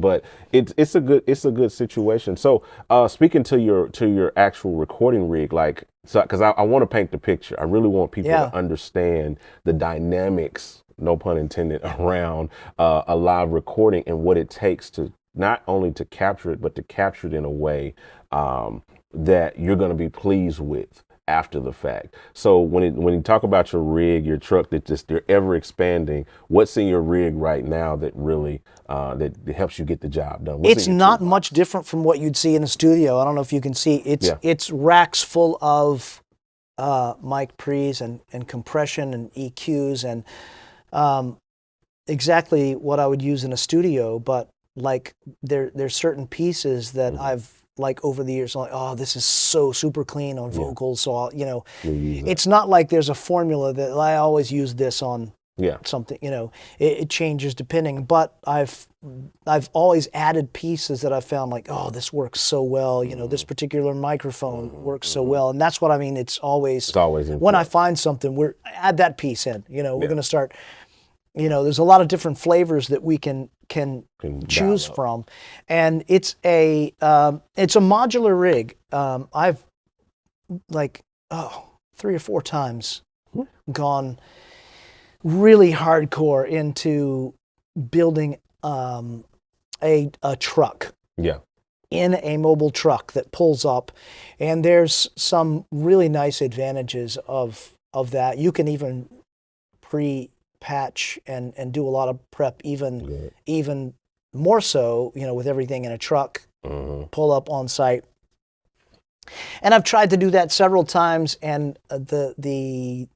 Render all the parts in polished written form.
But it's a good situation. So speaking to your actual recording rig, like, so because I want to paint the picture. I really want people Yeah. to understand the dynamics, no pun intended, around a live recording and what it takes to not only to capture it, but to capture it in a way that you're going to be pleased with after the fact. So when you talk about your rig, your truck that just they're ever expanding, what's in your rig right now that really that helps you get the job done? What's in It's your not toolbox? much different from what you'd see in a studio. I don't know if you can see. Yeah. It's racks full of mic pre's and compression and EQs and exactly what I would use in a studio. But like there's certain pieces that I've like over the years, like, oh, this is so super clean on vocals. So I'll, You'll use that. it's not like there's a formula that I always use this on Yeah. something, it changes depending, but I've always added pieces that I found like, oh, this works so well, this particular microphone works so well. And that's what I mean. It's always in when I flux. find something, add that piece in, we're Yeah. going to start, there's a lot of different flavors that we can Can choose dial up. from. And it's a modular rig. I've like, 3 or 4 times gone really hardcore into building a truck Yeah. in a mobile truck that pulls up, and there's some really nice advantages of that. You can even pre-patch and do a lot of prep even more so, with everything in a truck, pull up on site. And I've tried to do that several times, and the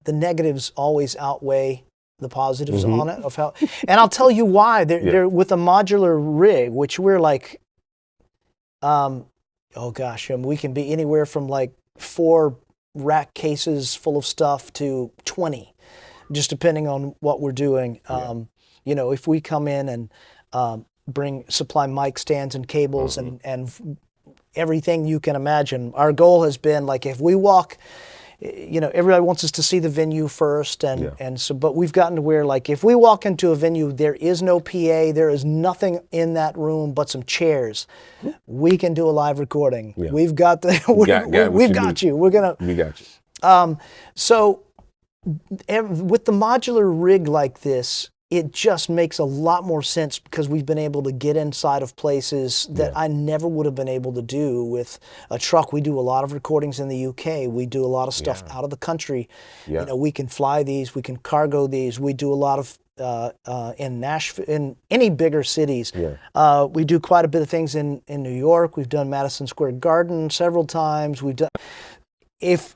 negatives always outweigh the positives on it of how, and I'll tell you why. They're with a modular rig, which we're like, oh gosh, we can be anywhere from like 4 rack cases full of stuff to 20, just depending on what we're doing. If we come in and supply mic stands and cables and everything you can imagine, our goal has been like, if we walk, everybody wants us to see the venue first, and so, but we've gotten to where, like, if we walk into a venue, there is no PA, there is nothing in that room but some chairs. We can do a live recording. Yeah. We've got the, we've got you. We're gonna. We got you. So, with the modular rig like this, it just makes a lot more sense because we've been able to get inside of places that I never would have been able to do with a truck. We do a lot of recordings in the UK. We do a lot of stuff out of the country. Yeah. We can fly these, we can cargo these. We do a lot of in Nashville, in any bigger cities. Yeah. We do quite a bit of things in New York. We've done Madison Square Garden several times. We've done, if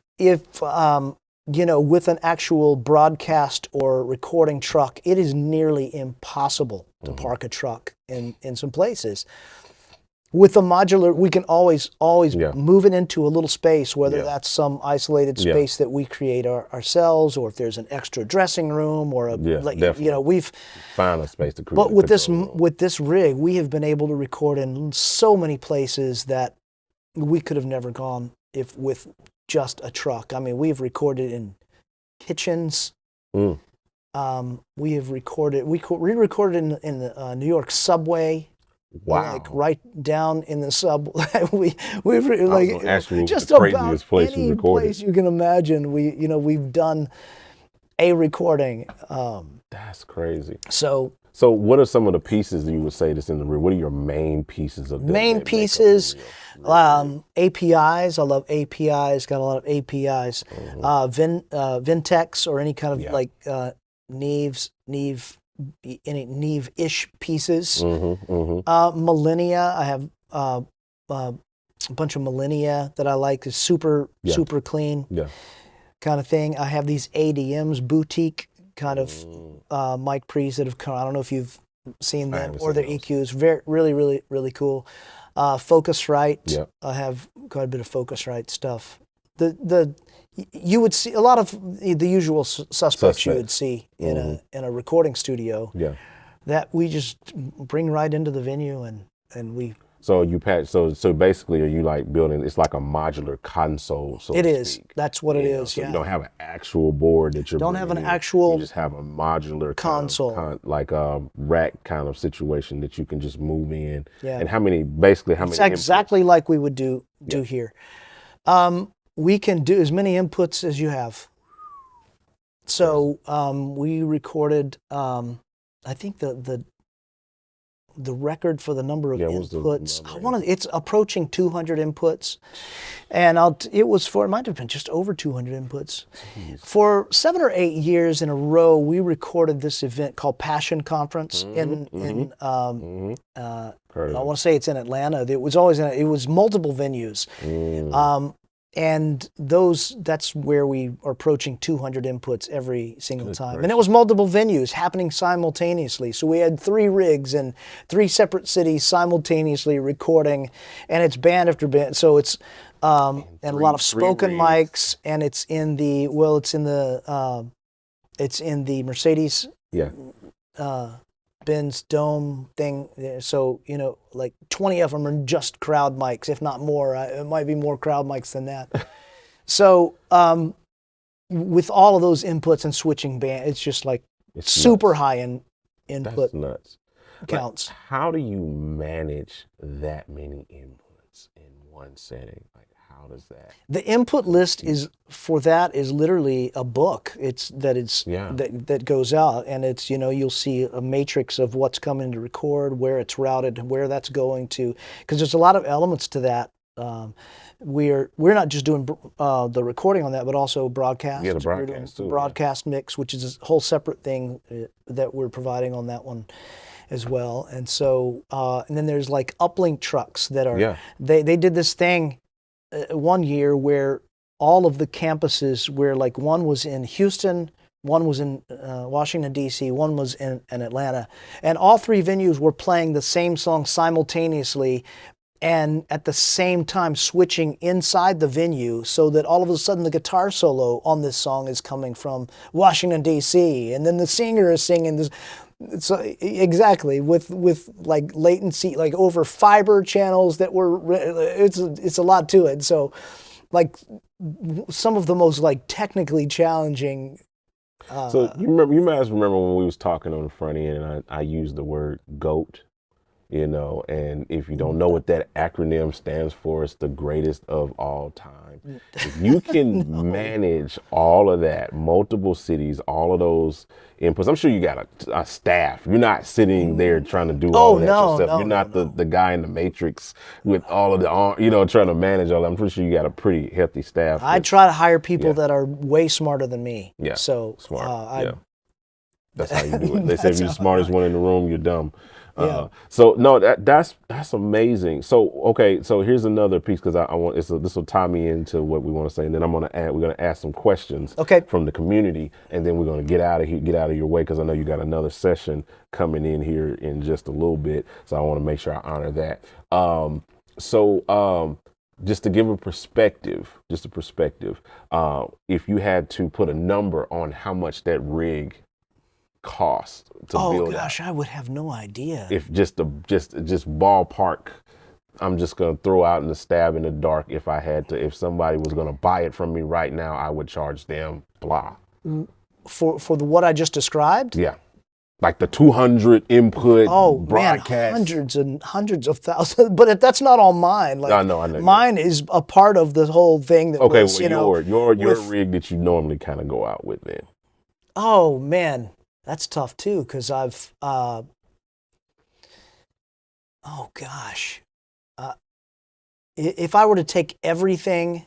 with an actual broadcast or recording truck, it is nearly impossible to park a truck in some places. With a modular, we can always move it into a little space, whether that's some isolated space that we create ourselves, or if there's an extra dressing room, or we've find a space to create. But with this rig, we have been able to record in so many places that we could have never gone if with just a truck. I mean, we've recorded in kitchens. We have recorded. We recorded in the New York subway. Wow! Like right down in the subway. we've like just about place any place you can imagine. We've done a recording. That's crazy. So what are some of the pieces that you would say that's in the rig? What are your main pieces of main pieces? APIs. I love APIs. Got a lot of APIs. Vintex or any kind of like any Neve-ish pieces. Millennia. I have a bunch of Millennia that I like. It's super clean kind of thing. I have these ADMs, boutique kind of mic pre's that have come. I don't know if you've seen them or their EQs. Really cool. Focusrite. I have quite a bit of Focusrite stuff. You would see a lot of the usual suspects you would see in a recording studio. Yeah. That we just bring right into the venue and we So you patch. So basically, are you like building? It's like a modular console, so It to is. speak. That's what it is. So yeah. you don't have an actual board that you're Don't have an bringing in. actual You just have a modular console. like a rack kind of situation that you can just move in. Yeah. And how many? Basically, how It's many? exactly like we would do here. We can do as many inputs as you have. So we recorded. I think the record for the number of inputs. It's approaching 200 inputs, and it might have been just over 200 inputs. Jeez. For 7 or 8 years in a row, we recorded this event called Passion Conference I want to say it's in Atlanta. It was always it was multiple venues. And that's where we are approaching 200 inputs every single time. And it was multiple venues happening simultaneously. So we had 3 rigs in 3 separate cities simultaneously recording, and it's band after band. So it's and a lot of spoken mics, and it's in the Mercedes Benz Dome thing. So, like 20 of them are just crowd mics, if not more. It might be more crowd mics than that. So with all of those inputs and switching band, it's just like it's super nuts. High in input. That's nuts. Counts. Like, how do you manage that many inputs in one setting? Like, how does that? The input list is literally a book. That goes out, and it's you'll see a matrix of what's coming to record, where it's routed, where that's going to, because there's a lot of elements to that. We're not just doing the recording on that, but also broadcast. Yeah, the broadcast too. Broadcast mix, which is a whole separate thing that we're providing on that one as well. And so, and then there's like uplink trucks that are. They did this thing one year where all of the campuses, where like one was in Houston, one was in Washington, D.C., one was in Atlanta, and all 3 venues were playing the same song simultaneously, and at the same time switching inside the venue, so that all of a sudden the guitar solo on this song is coming from Washington, D.C., and then the singer is singing this. So exactly with like latency, like over fiber channels that were, it's a lot to it. So like some of the most like technically challenging. So you guys remember when we was talking on the front end, and I used the word GOAT. And if you don't know what that acronym stands for, it's the greatest of all time. If you can manage all of that, multiple cities, all of those inputs, I'm sure you got a staff. You're not sitting there trying to do all of that yourself. You're not the guy in the Matrix with all of the, trying to manage all that. I'm pretty sure you got a pretty hefty staff. I try to hire people that are way smarter than me. Yeah, so smart. That's how you do it. They say if you're the smartest one in the room, you're dumb. So no, that's amazing. So okay, so here's another piece, because I want this will tie me into what we want to say, and then we're gonna ask some questions from the community, and then we're gonna get out of your way, because I know you got another session coming in here in just a little bit, so I want to make sure I honor that. Just to give a perspective, if you had to put a number on how much that rig cost to build. Oh gosh, I would have no idea. If just ballpark, I'm just gonna throw out in the stab in the dark. If somebody was gonna buy it from me right now, I would charge them blah. For what I just described? Yeah. Like the 200 input broadcast. Man, hundreds and hundreds of thousands. But that's not all mine. Like, I know. Mine is a part of the whole thing. That was, your rig that you normally kind of go out with then. Oh man. That's tough too, because I've, if I were to take everything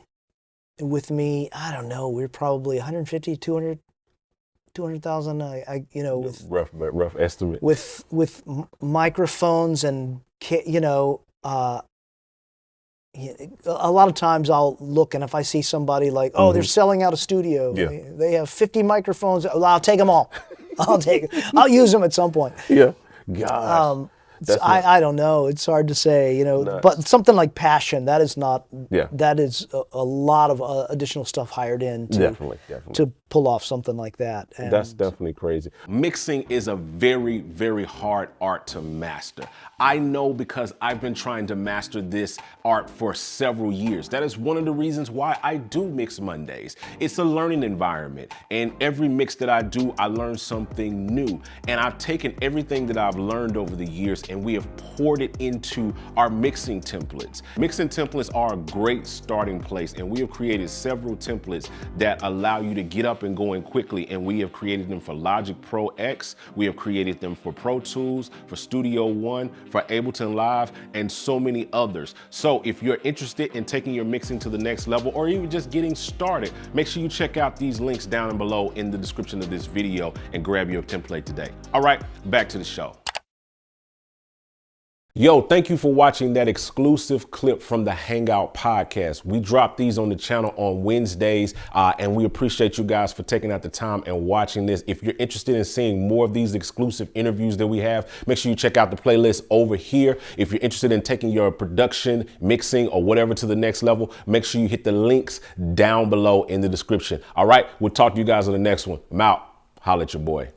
with me, I don't know, we're probably 150, 200,000, with rough estimate. With microphones and, a lot of times I'll look, and if I see somebody like, they're selling out a studio, they have 50 microphones, I'll take them all. I'll use them at some point. Yeah. Gosh. I don't know. It's hard to say, you know, Nuts. but something like Passion, that is not, Yeah. that is a lot of additional stuff hired in Definitely. to pull off something like that. And That's definitely crazy. Mixing is a very, very hard art to master. I know because I've been trying to master this art for several years. That is one of the reasons why I do Mix Mondays. It's a learning environment, and every mix that I do, I learn something new. And I've taken everything that I've learned over the years and we have poured it into our mixing templates. Mixing templates are a great starting place, and we have created several templates that allow you to get up and going quickly, and we have created them for Logic Pro X, we have created them for Pro Tools, for Studio One, for Ableton Live, and so many others. So if you're interested in taking your mixing to the next level, or even just getting started, make sure you check out these links down below in the description of this video and grab your template today. All right, back to the show. Yo, thank you for watching that exclusive clip from the Hangout podcast. We drop these on the channel on Wednesdays, and we appreciate you guys for taking out the time and watching this. If you're interested in seeing more of these exclusive interviews that we have, make sure you check out the playlist over here. If you're interested in taking your production, mixing, or whatever to the next level, make sure you hit the links down below in the description. All right, we'll talk to you guys on the next one. I'm out. Holla at your boy.